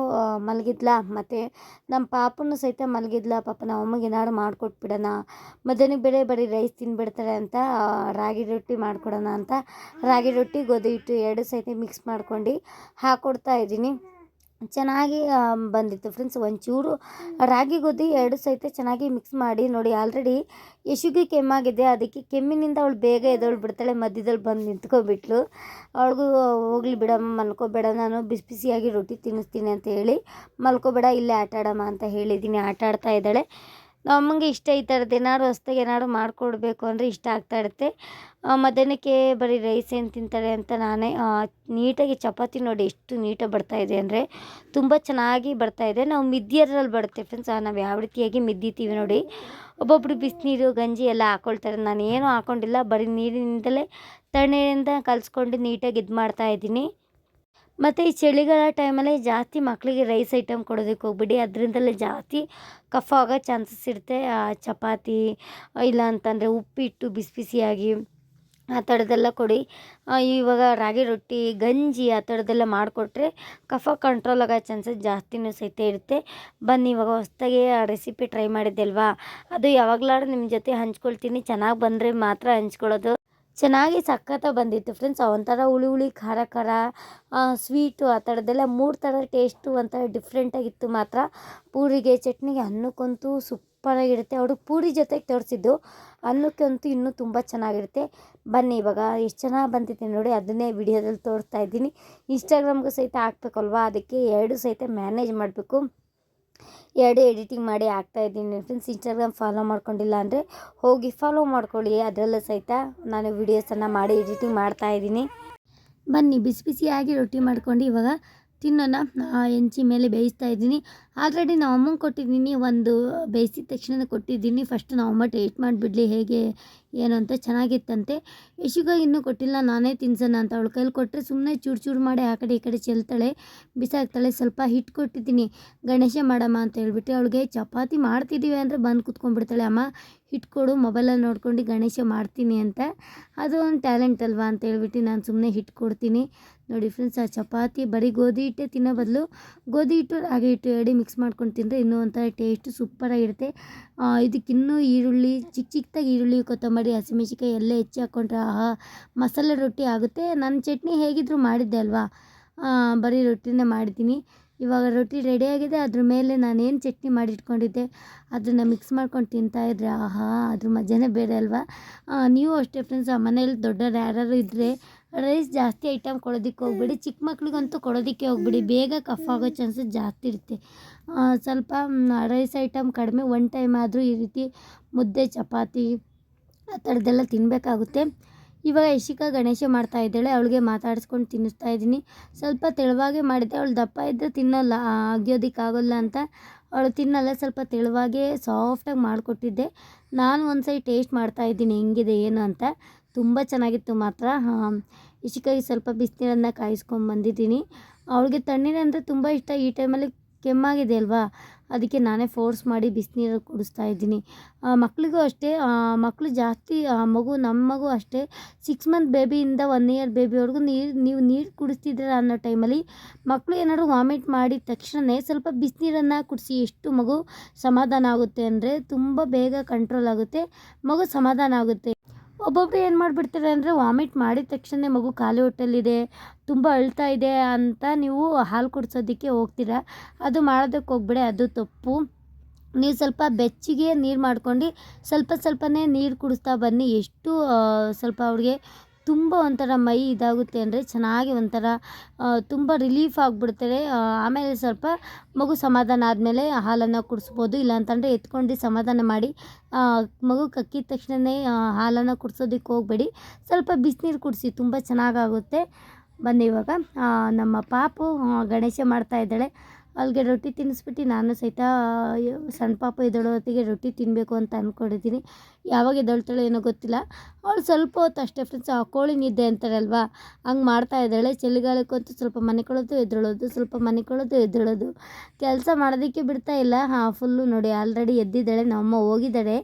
Speaker 1: ಮಲಗಿದ್ಲಾ, ಮತ್ತು ನಮ್ಮ ಪಾಪನೂ ಸಹಿತ ಮಲಗಿದ್ಲಾ. ಪಾಪ ನಮ್ಮ ಅಮ್ಮಗೆ ಏನಾದ್ರು ಮಾಡಿಕೊಟ್ಬಿಡೋಣ, ಮಧ್ಯಾಹ್ನಕ್ಕೆ ಬೇರೆ ಬರೀ ರೈಸ್ ತಿನ್ಬಿಡ್ತಾರೆ ಅಂತ ರಾಗಿ ರೊಟ್ಟಿ ಮಾಡಿಕೊಡೋಣ ಅಂತ ರಾಗಿ ರೊಟ್ಟಿ ಗೋಧಿ ಹಿಟ್ಟು 2 ಸಹಿತ ಮಿಕ್ಸ್ ಮಾಡ್ಕೊಂಡು ಹಾಕ್ಕೊಡ್ತಾ ಇದ್ದೀನಿ. ಚೆನ್ನಾಗಿ ಬಂದಿತ್ತು ಫ್ರೆಂಡ್ಸ್. ಒಂಚೂರು ರಾಗಿ ಗೋಧಿ 2 ಸಹಿತ ಚೆನ್ನಾಗಿ ಮಿಕ್ಸ್ ಮಾಡಿ ನೋಡಿ. ಆಲ್ರೆಡಿ ಯಶುಗೆ ಕೆಮ್ಮಾಗಿದೆ, ಅದಕ್ಕೆ ಕೆಮ್ಮಿನಿಂದ ಅವಳು ಬೇಗ ಎದ್ದೊಳ್ಬಿಡ್ತಾಳೆ. ಮಧ್ಯದಲ್ಲಿ ಬಂದು ನಿಂತ್ಕೊಬಿಟ್ಲು. ಅವಳಿಗೂ ಹೋಗ್ಲಿ ಬಿಡಮ್ಮ, ಮಲ್ಕೋಬೇಡ, ನಾನು ಬಿಸಿ ಬಿಸಿಯಾಗಿ ರೊಟ್ಟಿ ತಿನ್ನಿಸ್ತೀನಿ ಅಂತ ಹೇಳಿ, ಮಲ್ಕೋಬೇಡ ಇಲ್ಲೇ ಆಟ ಆಡಮ್ಮ ಅಂತ ಹೇಳಿದ್ದೀನಿ. ಆಟ ಆಡ್ತಾ ಇದ್ದಾಳೆ. ನಮಗೆ ಇಷ್ಟ ಈ ಥರದ್ದು ಏನಾದ್ರು ಹೊಸ್ದಾಗಿ ಏನಾದ್ರು ಮಾಡಿಕೊಡ್ಬೇಕು ಅಂದರೆ ಇಷ್ಟ ಆಗ್ತಾ ಇರುತ್ತೆ. ಮಧ್ಯಾಹ್ನಕ್ಕೆ ಬರೀ ರೈಸ್ ಏನು ತಿಂತಾರೆ ಅಂತ ನಾನೇ ನೀಟಾಗಿ ಚಪಾತಿ ನೋಡಿ ಎಷ್ಟು ನೀಟಾಗಿ ಬರ್ತಾಯಿದೆ ಅಂದರೆ ತುಂಬ ಚೆನ್ನಾಗಿ ಬರ್ತಾಯಿದೆ. ನಾವು ಮಿದ್ದಿಯದ್ರಲ್ಲಿ ಬರುತ್ತೆ ಫ್ರೆಂಡ್ಸ್, ನಾವು ಯಾವ ರೀತಿಯಾಗಿ ಮಿದ್ದಿತೀವಿ ನೋಡಿ. ಒಬ್ಬೊಬ್ರು ಬಿಸಿನೀರು ಗಂಜಿ ಎಲ್ಲ ಹಾಕ್ಕೊಳ್ತಾರೆ, ನಾನು ಏನೂ ಹಾಕ್ಕೊಂಡಿಲ್ಲ, ಬರೀ ನೀರಿನಿಂದಲೇ ತಣ್ಣೀರಿಂದ ಕಲಿಸ್ಕೊಂಡು ನೀಟಾಗಿ ಇದು ಮಾಡ್ತಾಯಿದ್ದೀನಿ. ಮತ್ತು ಈ ಚಳಿಗಾಲ ಟೈಮಲ್ಲಿ ಜಾಸ್ತಿ ಮಕ್ಕಳಿಗೆ ರೈಸ್ ಐಟಮ್ ಕೊಡೋದಕ್ಕೆ ಹೋಗ್ಬಿಡಿ, ಅದರಿಂದಲೇ ಜಾಸ್ತಿ ಕಫ ಆಗೋ ಚಾನ್ಸಸ್ ಇರುತ್ತೆ. ಚಪಾತಿ ಇಲ್ಲ ಅಂತಂದರೆ ಉಪ್ಪಿಟ್ಟು ಬಿಸಿ ಬಿಸಿಯಾಗಿ ಆ ಥರದ್ದೆಲ್ಲ ಕೊಡಿ. ಇವಾಗ ರಾಗಿ ರೊಟ್ಟಿ ಗಂಜಿ ಆ ಥರದ್ದೆಲ್ಲ ಮಾಡಿಕೊಟ್ರೆ ಕಫ ಕಂಟ್ರೋಲ್ ಆಗೋ ಚಾನ್ಸಸ್ ಜಾಸ್ತಿನೂ ಸಹಿತ ಇರುತ್ತೆ. ಬನ್ನಿ ಇವಾಗ ಹೊಸ್ದಾಗಿ ಆ ರೆಸಿಪಿ ಟ್ರೈ ಮಾಡಿದ್ದೆ ಅಲ್ವಾ, ಅದು ಯಾವಾಗಲಾದ್ರೂ ನಿಮ್ಮ ಜೊತೆ ಹಂಚ್ಕೊಳ್ತೀನಿ. ಚೆನ್ನಾಗಿ ಬಂದರೆ ಮಾತ್ರ ಹಂಚ್ಕೊಳ್ಳೋದು. ಚೆನ್ನಾಗಿ ಸಖತ್ತಾಗಿ ಬಂದಿತ್ತು ಫ್ರೆಂಡ್ಸ್. ಒಂಥರ ಹುಳಿ ಹುಳಿ ಖಾರ ಖಾರ ಸ್ವೀಟು ಆ ಥರದ್ದೆಲ್ಲ 3 ಥರ ಟೇಸ್ಟು ಒಂಥರ ಡಿಫ್ರೆಂಟಾಗಿತ್ತು ಮಾತ್ರ. ಪೂರಿಗೆ ಚಟ್ನಿಗೆ ಅನ್ನಕ್ಕಂತೂ ಸೂಪರಾಗಿರುತ್ತೆ. ಅವರು ಪೂರಿ ಜೊತೆಗೆ ತೋರಿಸಿದ್ದು, ಅನ್ನಕ್ಕಂತೂ ಇನ್ನೂ ತುಂಬ ಚೆನ್ನಾಗಿರುತ್ತೆ. ಬನ್ನಿ ಇವಾಗ ಎಷ್ಟು ಚೆನ್ನಾಗಿ ಬಂದಿದೆ ನೋಡಿ, ಅದನ್ನೇ ವಿಡಿಯೋದಲ್ಲಿ ತೋರಿಸ್ತಾ ಇದ್ದೀನಿ. ಇನ್ಸ್ಟಾಗ್ರಾಮ್ಗೂ ಸಹಿತ ಹಾಕ್ಬೇಕಲ್ವಾ, ಅದಕ್ಕೆ 2 ಸಹಿತ ಮ್ಯಾನೇಜ್ ಮಾಡಬೇಕು. 2 ಎಡಿಟಿಂಗ್ ಮಾಡಿ ಹಾಕ್ತಾಯಿದ್ದೀನಿ ಫ್ರೆಂಡ್ಸ್. ಇನ್ಸ್ಟಾಗ್ರಾಮ್ ಫಾಲೋ ಮಾಡ್ಕೊಂಡಿಲ್ಲ ಅಂದರೆ ಹೋಗಿ ಫಾಲೋ ಮಾಡ್ಕೊಳ್ಳಿ, ಅದರಲ್ಲೂ ಸಹಿತ ನಾನು ವೀಡಿಯೋಸನ್ನು ಮಾಡಿ ಎಡಿಟಿಂಗ್ ಮಾಡ್ತಾಯಿದ್ದೀನಿ. ಬನ್ನಿ ಬಿಸಿ ಬಿಸಿಯಾಗಿ ರೊಟ್ಟಿ ಮಾಡ್ಕೊಂಡು ಇವಾಗ ತಿನ್ನೋಣ. ಹೆಂಚಿ ಮೇಲೆ ಬೇಯಿಸ್ತಾ ಇದ್ದೀನಿ. ಆಲ್ರೆಡಿ ನಾವು ಅಮ್ಮಂಗೆ ಕೊಟ್ಟಿದ್ದೀನಿ, ಒಂದು ಬೇಯಿಸಿದ ತಕ್ಷಣ ಕೊಟ್ಟಿದ್ದೀನಿ. ಫಸ್ಟ್ ನಾವು ಅಮ್ಮ ಟೇಸ್ಟ್ ಮಾಡಿಬಿಡ್ಲಿ ಹೇಗೆ ಏನು ಅಂತ. ಚೆನ್ನಾಗಿತ್ತಂತೆ. ಯಶಿಗ ಇನ್ನೂ ಕೊಟ್ಟಿಲ್ಲ, ನಾನೇ ತಿನ್ಸೋಣ ಅಂತ ಅವಳ ಕೈಲಿ ಕೊಟ್ಟರೆ ಸುಮ್ಮನೆ ಚೂರು ಚೂರು ಮಾಡಿ ಆ ಕಡೆ ಈ ಕಡೆ ಚೆಲ್ತಾಳೆ, ಬಿಸಾಕ್ತಾಳೆ. ಸ್ವಲ್ಪ ಹಿಟ್ಟು ಕೊಟ್ಟಿದ್ದೀನಿ ಗಣೇಶ ಮಾಡಮ್ಮ ಅಂತ ಹೇಳ್ಬಿಟ್ಟು. ಅವಳಿಗೆ ಚಪಾತಿ ಮಾಡ್ತಿದ್ದೀವಿ ಅಂದರೆ ಬಂದು ಕುತ್ಕೊಂಡ್ಬಿಡ್ತಾಳೆ, ಅಮ್ಮ ಹಿಟ್ಟು ಕೊಡು ಮೊಬೈಲಲ್ಲಿ ನೋಡ್ಕೊಂಡು ಗಣೇಶ ಮಾಡ್ತೀನಿ ಅಂತ. ಅದು ಒಂದು ಟ್ಯಾಲೆಂಟ್ ಅಲ್ವಾ ಅಂತ ಹೇಳ್ಬಿಟ್ಟು ನಾನು ಸುಮ್ಮನೆ ಹಿಟ್ಟು ಕೊಡ್ತೀನಿ. ನೋಡಿ ಫ್ರೆಂಡ್ಸ್, ಆ ಚಪಾತಿ ಬರೀ ಗೋಧಿ ಹಿಟ್ಟೆ ತಿನ್ನೋ ಬದಲು ಗೋಧಿ ಹಿಟ್ಟು ರಾಗಿ ಹಿಟ್ಟು 2 ಮಿಕ್ಸ್ ಮಾಡ್ಕೊಂಡು ತಿಂದರೆ ಇನ್ನೂ ಒಂಥರ ಟೇಸ್ಟು ಸೂಪರಾಗಿರುತ್ತೆ. ಇದಕ್ಕಿನ್ನೂ ಈರುಳ್ಳಿ ಚಿಕ್ಕ ಚಿಕ್ಕದಾಗಿ ಈರುಳ್ಳಿ ಕೊತ್ತಂಬರಿ ಹಸಿಮೆಣ್ಸಿಕಾಯಿ ಎಲ್ಲ ಹೆಚ್ಚಿ ಹಾಕ್ಕೊಂಡ್ರೆ ಮಸಾಲೆ ರೊಟ್ಟಿ ಆಗುತ್ತೆ. ನನ್ನ ಚಟ್ನಿ ಹೇಗಿದ್ದರೂ ಮಾಡಿದ್ದೆ ಅಲ್ವಾ, ಬರೀ ರೊಟ್ಟಿನೇ ಮಾಡಿದ್ದೀನಿ. ಇವಾಗ ರೊಟ್ಟಿ ರೆಡಿಯಾಗಿದೆ, ಅದ್ರ ಮೇಲೆ ನಾನೇನು ಚಟ್ನಿ ಮಾಡಿಟ್ಕೊಂಡಿದ್ದೆ ಅದನ್ನು ಮಿಕ್ಸ್ ಮಾಡ್ಕೊಂಡು ತಿಂತಾಯಿದ್ರೆ ಅದ್ರ ಮಜಾನೇ ಬೇರೆ ಅಲ್ವಾ. ನೀವು ಅಷ್ಟೇ ಫ್ರೆಂಡ್ಸ್, ಮನೇಲಿ ದೊಡ್ಡವ್ರು ಯಾರು ಇದ್ದರೆ ರೈಸ್ ಜಾಸ್ತಿ ಐಟಮ್ ಕೊಡೋದಕ್ಕೆ ಹೋಗ್ಬೇಡಿ. ಚಿಕ್ಕ ಮಕ್ಳಿಗಂತೂ ಕೊಡೋದಕ್ಕೆ ಹೋಗ್ಬೇಡಿ, ಬೇಗ ಕಫ್ ಆಗೋ ಚಾನ್ಸಸ್ ಜಾಸ್ತಿ ಇರುತ್ತೆ. ಸ್ವಲ್ಪ ರೈಸ್ ಐಟಮ್ ಕಡಿಮೆ, 1 ಟೈಮ್ ಆದರೂ ಈ ರೀತಿ ಮುದ್ದೆ ಚಪಾತಿ ಆ ಥರದ್ದೆಲ್ಲ ತಿನ್ನಬೇಕಾಗುತ್ತೆ. ಇವಾಗ ಯಶಿಕಾ ಗಣೇಶ ಮಾಡ್ತಾ ಇದ್ದಾಳೆ, ಅವಳಿಗೆ ಮಾತಾಡಿಸ್ಕೊಂಡು ತಿನ್ನಿಸ್ತಾ ಇದ್ದೀನಿ. ಸ್ವಲ್ಪ ತೆಳುವಾಗೇ ಮಾಡಿದ್ದೆ, ಅವಳು ದಪ್ಪ ಇದ್ದರೆ ತಿನ್ನಲ್ಲ, ಅಗಿಯೋದಕ್ಕಾಗಲ್ಲ ಅಂತ ಅವಳು ತಿನ್ನಲ್ಲ. ಸ್ವಲ್ಪ ತೆಳುವಾಗೇ ಸಾಫ್ಟಾಗಿ ಮಾಡಿಕೊಟ್ಟಿದ್ದೆ. ನಾನು ಒಂದು ಸರಿ ಟೇಸ್ಟ್ ಮಾಡ್ತಾಯಿದ್ದೀನಿ ಹೆಂಗಿದೆ ಏನು ಅಂತ. ತುಂಬ ಚೆನ್ನಾಗಿತ್ತು ಮಾತ್ರ. ಯಶಿಕಾಗೆ ಸ್ವಲ್ಪ ಬಿಸಿನೀರನ್ನು ಕಾಯಿಸ್ಕೊಂಬಂದಿದ್ದೀನಿ. ಅವಳಿಗೆ ತಣ್ಣೀರಂದರೆ ತುಂಬ ಇಷ್ಟ. ಈ ಟೈಮಲ್ಲಿ ಕೆಮ್ಮಾಗಿದೆ ಅಲ್ವಾ, ಅದಕ್ಕೆ ನಾನೇ ಫೋರ್ಸ್ ಮಾಡಿ ಬಿಸಿನೀರು ಕುಡಿಸ್ತಾ ಇದ್ದೀನಿ. ಮಕ್ಕಳಿಗೂ ಅಷ್ಟೇ, ಮಕ್ಕಳು ಜಾಸ್ತಿ ನಮ್ಮ ಮಗು ಅಷ್ಟೇ 6 ಮಂತ್ ಬೇಬಿಯಿಂದ 1 ಇಯರ್ ಬೇಬಿವರೆಗೂ ನೀವು ನೀರು ಕುಡಿಸ್ತಿದ್ದೀರ ಅನ್ನೋ ಟೈಮಲ್ಲಿ ಮಕ್ಕಳು ಏನಾದ್ರು ವಾಮಿಟ್ ಮಾಡಿದ ತಕ್ಷಣ ಸ್ವಲ್ಪ ಬಿಸಿನೀರನ್ನು ಕುಡಿಸಿ. ಎಷ್ಟು ಮಗು ಸಮಾಧಾನ ಆಗುತ್ತೆ ಅಂದರೆ ತುಂಬ ಬೇಗ ಕಂಟ್ರೋಲ್ ಆಗುತ್ತೆ, ಮಗು ಸಮಾಧಾನ ಆಗುತ್ತೆ. ಒಬ್ಬೊಬ್ಬರು ಏನು ಮಾಡಿಬಿಡ್ತಾರೆ ಅಂದರೆ ವಾಮಿಟ್ ಮಾಡಿದ ತಕ್ಷಣ ಮಗು ಖಾಲಿ ಹೊಟ್ಟೆಲಿದೆ, ತುಂಬ ಅಳ್ತಾ ಇದೆ ಅಂತ ನೀವು ಹಾಲು ಕುಡಿಸೋದಕ್ಕೆ ಹೋಗ್ತೀರಾ. ಅದು ಮಾಡೋದಕ್ಕೆ ಹೋಗ್ಬೇಡಿ, ಅದು ತಪ್ಪು. ನೀವು ಸ್ವಲ್ಪ ಬೆಚ್ಚಗೆ ನೀರು ಮಾಡ್ಕೊಂಡು ಸ್ವಲ್ಪನೇ ನೀರು ಕುಡಿಸ್ತಾ ಬನ್ನಿ. ಎಷ್ಟು ಸ್ವಲ್ಪ ಅವ್ರಿಗೆ ತುಂಬ ಒಂಥರ ಮೈ ಇದಾಗುತ್ತೆ ಅಂದರೆ ಚೆನ್ನಾಗಿ ಒಂಥರ ತುಂಬ ರಿಲೀಫ್ ಆಗಿಬಿಡ್ತಾರೆ. ಆಮೇಲೆ ಸ್ವಲ್ಪ ಮಗು ಸಮಾಧಾನ ಆದಮೇಲೆ ಹಾಲನ್ನು ಕುಡಿಸ್ಬೋದು. ಇಲ್ಲಾಂತಂದರೆ ಎತ್ಕೊಂಡು ಸಮಾಧಾನ ಮಾಡಿ ಮಗು ಕಕ್ಕಿದ ತಕ್ಷಣವೇ ಹಾಲನ್ನು ಕುಡಿಸೋದಕ್ಕೆ ಹೋಗಬೇಡಿ. ಸ್ವಲ್ಪ ಬಿಸಿನೀರು ಕುಡಿಸಿ, ತುಂಬ ಚೆನ್ನಾಗಾಗುತ್ತೆ. ಬನ್ನಿ ಇವಾಗ ನಮ್ಮ ಪಾಪು ಗಣೇಶ ಮಾಡ್ತಾ ಇದ್ದಾಳೆ. ಅಲ್ಲಿಗೆ ರೊಟ್ಟಿ ತಿನ್ನಿಸ್ಬಿಟ್ಟು ನಾನು ಸಹಿತ ಸಣ್ಣ ಪಾಪು ಎದ್ದೇಳೋ ಹೊತ್ತಿಗೆ ರೊಟ್ಟಿ ತಿನ್ನಬೇಕು ಅಂತ ಅಂದ್ಕೊಂಡಿದ್ದೀನಿ. ಯಾವಾಗ ಎದ್ದೇಳ್ತಾಳೋ ಏನೋ ಗೊತ್ತಿಲ್ಲ. ಅವಳು ಸ್ವಲ್ಪ ಹೊತ್ತು ಅಷ್ಟೇ ಫ್ರೆಂಡ್ಸ್, ಕೋಳಿ ನಿದ್ದೆ ಅಂತಾರಲ್ವ ಹಂಗೆ ಮಾಡ್ತಾ ಇದ್ದಾಳೆ. ಚಳಿಗಾಲಕ್ಕಂತೂ ಸ್ವಲ್ಪ ಮನಿಕೊಳ್ಳೋದು ಎದ್ದೇಳೋದು, ಸ್ವಲ್ಪ ಮನಿಕೊಳ್ಳೋದು ಎದ್ದೇಳೋದು, ಕೆಲಸ ಮಾಡೋದಕ್ಕೆ ಬಿಡ್ತಾ ಇಲ್ಲ. ಫುಲ್ಲು ನೋಡಿ ಆಲ್ರೆಡಿ ಎದ್ದಿದ್ದಾಳೆ. ನಮ್ಮಮ್ಮ ಹೋಗಿದ್ದಾಳೆ.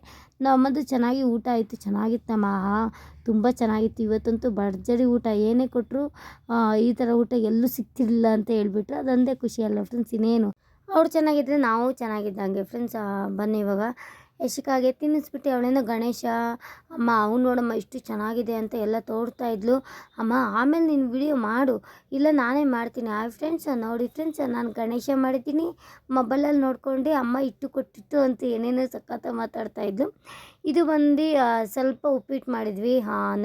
Speaker 1: ನಮ್ಮದು ಚೆನ್ನಾಗಿ ಊಟ ಆಯಿತು, ಚೆನ್ನಾಗಿತ್ತಮ್ಮ, ತುಂಬ ಚೆನ್ನಾಗಿತ್ತು. ಇವತ್ತಂತೂ ಭರ್ಜರಿ ಊಟ, ಏನೇ ಕೊಟ್ಟರು ಈ ಥರ ಊಟ ಎಲ್ಲೂ ಸಿಗ್ತಿರಲಿಲ್ಲ ಅಂತ ಹೇಳ್ಬಿಟ್ರು. ಅದೊಂದೇ ಖುಷಿ ಅಲ್ಲ ಫ್ರೆಂಡ್ಸ್, ಇನ್ನೇನು. ಅವ್ರು ಚೆನ್ನಾಗಿದ್ದರೆ ನಾವು ಚೆನ್ನಾಗಿದ್ದಂಗೆ ಫ್ರೆಂಡ್ಸ್. ಬನ್ನಿ ಇವಾಗ ಯಶಿಕಾಗೆ ತಿನ್ನಿಸ್ಬಿಟ್ಟು ಅವಳೇನೋ ಗಣೇಶ ಅಮ್ಮ ಅವ್ನು ನೋಡಮ್ಮ ಇಷ್ಟು ಚೆನ್ನಾಗಿದೆ ಅಂತ ಎಲ್ಲ ತೋರಿಸ್ತಾ ಇದ್ಲು. ಅಮ್ಮ ಆಮೇಲೆ ನೀನು ವಿಡಿಯೋ ಮಾಡು, ಇಲ್ಲ ನಾನೇ ಮಾಡ್ತೀನಿ. ಫ್ರೆಂಡ್ಸ್ ನೋಡಿ ಫ್ರೆಂಡ್ಸ್, ನಾನು ಗಣೇಶ ಮಾಡಿದ್ದೀನಿ, ಮೊಬೈಲಲ್ಲಿ ನೋಡ್ಕೊಂಡು ಅಮ್ಮ ಇಟ್ಟು ಕೊಟ್ಟಿತ್ತು ಅಂತ ಏನೇನೋ ಸಖತ್ತ ಮಾತಾಡ್ತಾ ಇದ್ಲು. ಇದು ಬಂದು ಸ್ವಲ್ಪ ಉಪ್ಪಿಟ್ಟು ಮಾಡಿದ್ವಿ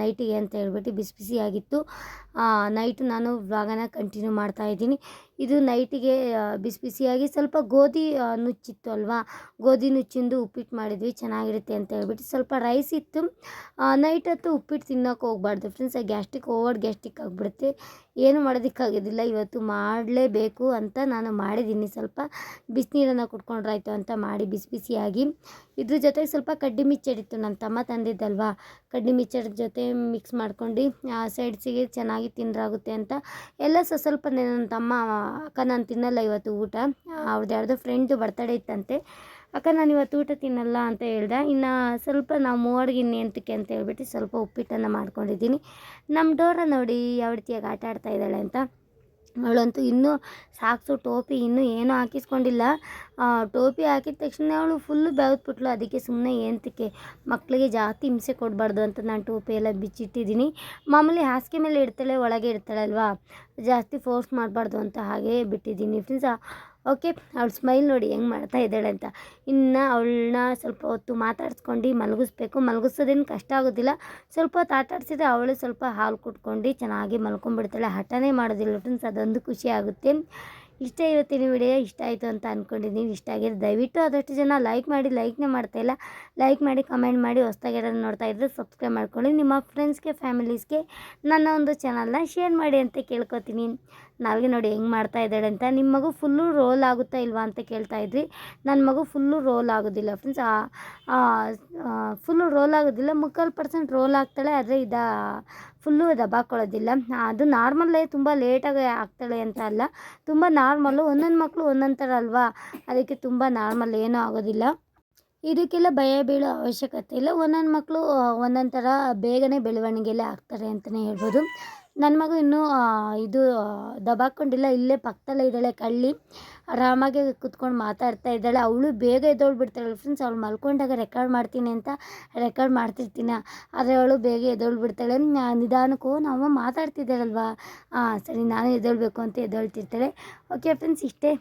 Speaker 1: ನೈಟಿಗೆ ಅಂತ ಹೇಳ್ಬಿಟ್ಟು, ಬಿಸಿ ಬಿಸಿಯಾಗಿತ್ತು. ನೈಟು ನಾನು ವ್ಲಾಗನ ಕಂಟಿನ್ಯೂ ಮಾಡ್ತಾಯಿದ್ದೀನಿ. ಇದು ನೈಟಿಗೆ ಬಿಸಿ ಬಿಸಿಯಾಗಿ ಸ್ವಲ್ಪ ಗೋಧಿ ನುಚ್ಚಿತ್ತು ಅಲ್ವಾ, ಗೋಧಿ ನುಚ್ಚಿಂದು ಉಪ್ಪಿಟ್ಟು ಮಾಡಿದ್ವಿ ಚೆನ್ನಾಗಿರುತ್ತೆ ಅಂತ ಹೇಳ್ಬಿಟ್ಟು. ಸ್ವಲ್ಪ ರೈಸ್ ಇತ್ತು. ನೈಟ್ ಹೊತ್ತು ಉಪ್ಪಿಟ್ಟು ತಿನ್ನೋಕೆ ಹೋಗ್ಬಾರ್ದು ಫ್ರೆಂಡ್ಸ್, ಗ್ಯಾಸ್ಟ್ರಿಕ್ ಓವರ್ ಗ್ಯಾಸ್ಟ್ರಿಕ್ ಆಗಿಬಿಡುತ್ತೆ. ಏನು ಮಾಡೋದಕ್ಕಾಗೋದಿಲ್ಲ, ಇವತ್ತು ಮಾಡಲೇಬೇಕು ಅಂತ ನಾನು ಮಾಡಿದ್ದೀನಿ. ಸ್ವಲ್ಪ ಬಿಸಿನೀರನ್ನು ಕುಡ್ಕೊಂಡ್ರಾಯ್ತು ಅಂತ ಮಾಡಿ ಬಿಸಿ ಬಿಸಿಯಾಗಿ. ಇದ್ರ ಜೊತೆಗೆ ಸ್ವಲ್ಪ ಕಡ್ಡಿ ಮಿಚ್ಚಡಿತ್ತು, ನನ್ನ ತಮ್ಮ ತಂದಿದ್ದಲ್ವಾ, ಕಡ್ಡಿ ಮಿಚ್ಚಡ್ ಜೊತೆ ಮಿಕ್ಸ್ ಮಾಡ್ಕೊಂಡು ಸೈಡ್ಸಿಗೆ ಚೆನ್ನಾಗಿ ತಿಂದ್ರಾಗುತ್ತೆ ಅಂತ ಎಲ್ಲ ಸ್ವಲ್ಪ ನನ್ನ ತಮ್ಮ ಅಕ್ಕ ನಾನು ತಿನ್ನಲ್ಲ ಇವತ್ತು ಊಟ, ಅವ್ರದ್ದು ಯಾವುದೋ ಫ್ರೆಂಡ್ದು ಬರ್ತಡೇ ಇತ್ತಂತೆ, ಅಕ್ಕ ನಾನು ಇವತ್ತು ಊಟ ತಿನ್ನಲ್ಲ ಅಂತ ಹೇಳ್ದೆ. ಇನ್ನು ಸ್ವಲ್ಪ ನಾವು ಮೂವರ್ಗೆ ಇನ್ನೆಂತಕ್ಕೆ ಅಂತ ಹೇಳ್ಬಿಟ್ಟು ಸ್ವಲ್ಪ ಉಪ್ಪಿಟ್ಟನ್ನು ಮಾಡ್ಕೊಂಡಿದ್ದೀನಿ. ನಮ್ಮ ಡೋರ ನೋಡಿ ಯಾವ ರೀತಿಯಾಗಿ ಆಟ ಆಡ್ತಾ ಇದ್ದಾಳೆ ಅಂತ. ಅವಳಂತೂ ಇನ್ನೂ ಸಾಕ್ಸು ಟೋಪಿ ಇನ್ನೂ ಏನೂ ಹಾಕಿಸ್ಕೊಂಡಿಲ್ಲ. ಟೋಪಿ ಹಾಕಿದ ತಕ್ಷಣ ಅವಳು ಫುಲ್ಲು ಬೆವ್ತ್ಬಿಟ್ಲು. ಅದಕ್ಕೆ ಸುಮ್ಮನೆ ಏಂತಕ್ಕೆ ಮಕ್ಕಳಿಗೆ ಜಾಸ್ತಿ ಹಿಂಸೆ ಕೊಡಬಾರ್ದು ಅಂತ ನಾನು ಟೋಪಿ ಎಲ್ಲ ಬಿಚ್ಚಿಟ್ಟಿದ್ದೀನಿ. ಮಾಮೂಲಿ ಹಾಸಿಗೆ ಮೇಲೆ ಇಡ್ತಾಳೆ, ಒಳಗೆ ಇಡ್ತಾಳೆ ಅಲ್ವಾ, ಜಾಸ್ತಿ ಫೋರ್ಸ್ ಮಾಡಬಾರ್ದು ಅಂತ ಹಾಗೇ ಬಿಟ್ಟಿದ್ದೀನಿ ಫ್ರೆಂಡ್ಸ್. ಓಕೆ, ಅವಳು ಸ್ಮೈಲ್ ನೋಡಿ ಹೆಂಗೆ ಮಾಡ್ತಾ ಇದ್ದಾಳೆ ಅಂತ. ಇನ್ನು ಅವಳನ್ನ ಸ್ವಲ್ಪ ಹೊತ್ತು ಮಾತಾಡ್ಸ್ಕೊಂಡು ಮಲಗಿಸ್ಬೇಕು. ಮಲಗಿಸೋದೇನು ಕಷ್ಟ ಆಗೋದಿಲ್ಲ, ಸ್ವಲ್ಪ ಹೊತ್ತು ಆಟ ಆಡಿಸಿದ್ರೆ ಅವಳು ಸ್ವಲ್ಪ ಹಾಲು ಕುಟ್ಕೊಂಡು ಚೆನ್ನಾಗಿ ಮಲ್ಕೊಂಡ್ಬಿಡ್ತಾಳೆ, ಹಠನೇ ಮಾಡೋದಿಲ್ಲ ಫ್ರೆಂಡ್ಸ್, ಅದೊಂದು ಖುಷಿ ಆಗುತ್ತೆ. ಇಷ್ಟ ಇವತ್ತಿನ ವಿಡಿಯೋ ಇಷ್ಟ ಆಯಿತು ಅಂತ ಅಂದ್ಕೊಂಡಿದ್ದೀನಿ. ಇಷ್ಟ ಆಗಿದೆ ದಯವಿಟ್ಟು ಆದಷ್ಟು ಜನ ಲೈಕ್ ಮಾಡಿ, ಲೈಕ್ನೇ ಮಾಡ್ತಾಯಿಲ್ಲ, ಲೈಕ್ ಮಾಡಿ ಕಮೆಂಟ್ ಮಾಡಿ, ಹೊಸ್ದಾಗಿರೋದು ನೋಡ್ತಾ ಇದ್ದರೆ ಸಬ್ಸ್ಕ್ರೈಬ್ ಮಾಡ್ಕೊಳ್ಳಿ. ನಿಮ್ಮ ಫ್ರೆಂಡ್ಸ್ಗೆ ಫ್ಯಾಮಿಲೀಸ್ಗೆ ನನ್ನ ಒಂದು ಚಾನಲ್ನ ಶೇರ್ ಮಾಡಿ ಅಂತ ಕೇಳ್ಕೊತೀನಿ. ನಾಲ್ಗೆ ನೋಡಿ ಹೆಂಗೆ ಮಾಡ್ತಾ ಇದ್ದಾಳೆ ಅಂತ. ನಿಮ್ಮ ಮಗು ಫುಲ್ಲು ರೋಲ್ ಆಗುತ್ತಾ ಇಲ್ವಾ ಅಂತ ಕೇಳ್ತಾಯಿದ್ರಿ. ನನ್ನ ಮಗು ಫುಲ್ಲು ರೋಲ್ ಆಗೋದಿಲ್ಲ ಫ್ರೆಂಡ್ಸ್, ಫುಲ್ಲು ರೋಲ್ ಆಗೋದಿಲ್ಲ, 3/4% ರೋಲ್ ಆಗ್ತಾಳೆ, ಆದರೆ ಫುಲ್ಲು ದಬ್ಬಾಕೊಳ್ಳೋದಿಲ್ಲ. ಅದು ನಾರ್ಮಲ್ಲೇ, ತುಂಬ ಲೇಟಾಗಿ ಆಗ್ತಾಳೆ ಅಂತ ಅಲ್ಲ, ತುಂಬ ನಾರ್ಮಲ್ಲು. ಒಂದೊಂದು ಮಕ್ಕಳು ಒಂದೊಂದು ಥರ ಅಲ್ವಾ, ಅದಕ್ಕೆ ತುಂಬ ನಾರ್ಮಲ್ ಏನೂ ಆಗೋದಿಲ್ಲ. ಇದಕ್ಕೆಲ್ಲ ಭಯ ಬೀಳೋ ಅವಶ್ಯಕತೆ ಇಲ್ಲ. ಒಂದೊಂದು ಮಕ್ಕಳು ಒಂದೊಂದು ಥರ ಬೇಗನೆ ಬೆಳವಣಿಗೆಯಲ್ಲೇ ಆಗ್ತಾರೆ ಅಂತಲೇ ಹೇಳ್ಬೋದು. ನನ್ನ ಮಗು ಇನ್ನೂ ದಬಾಕೊಂಡಿಲ್ಲ, ಇಲ್ಲೇ ಪಕ್ಕದಲ್ಲೇ ಇದ್ದಾಳೆ ಕಳ್ಳಿ, ಆರಾಮಾಗಿ ಕುತ್ಕೊಂಡು ಮಾತಾಡ್ತಾ ಇದ್ದಾಳೆ. ಅವಳು ಬೇಗ ಎದ್ದೋಳ್ಬಿಡ್ತಾಳೆ ಫ್ರೆಂಡ್ಸ್. ಅವಳು ಮಲ್ಕೊಂಡಾಗ ರೆಕಾರ್ಡ್ ಮಾಡ್ತೀನಿ ಅಂತ ರೆಕಾರ್ಡ್ ಮಾಡ್ತಿರ್ತೀನಿ, ಆದರೆ ಅವಳು ಬೇಗ ಎದ್ದೋಳ್ಬಿಡ್ತಾಳೆ. ನಿಧಾನಕ್ಕೂ ನಾವು ಮಾತಾಡ್ತಿದ್ದಾಳಲ್ವಾ, ಸರಿ ನಾನು ಎದ್ದೋಳ್ಬೇಕು ಅಂತ ಎದ್ದೋಳ್ತಿರ್ತಾಳೆ. ಓಕೆ ಫ್ರೆಂಡ್ಸ್, ಇಷ್ಟೇ.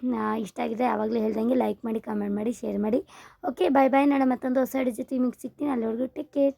Speaker 1: ಇಷ್ಟ ಆಗಿದೆ ಆವಾಗಲೇ ಹೇಳ್ದಂಗೆ ಲೈಕ್ ಮಾಡಿ, ಕಮೆಂಟ್ ಮಾಡಿ, ಶೇರ್ ಮಾಡಿ. ಓಕೆ, ಬಾಯ್ ಬಾಯ್. ನಾಳೆ ಮತ್ತೊಂದು ಹೊಸ ಜೊತೆ ನಿಮಗೆ ಸಿಗ್ತೀನಿ. ಅಲ್ಲಿವರೆಗೂ ಟೇಕ್ ಕೇರ್.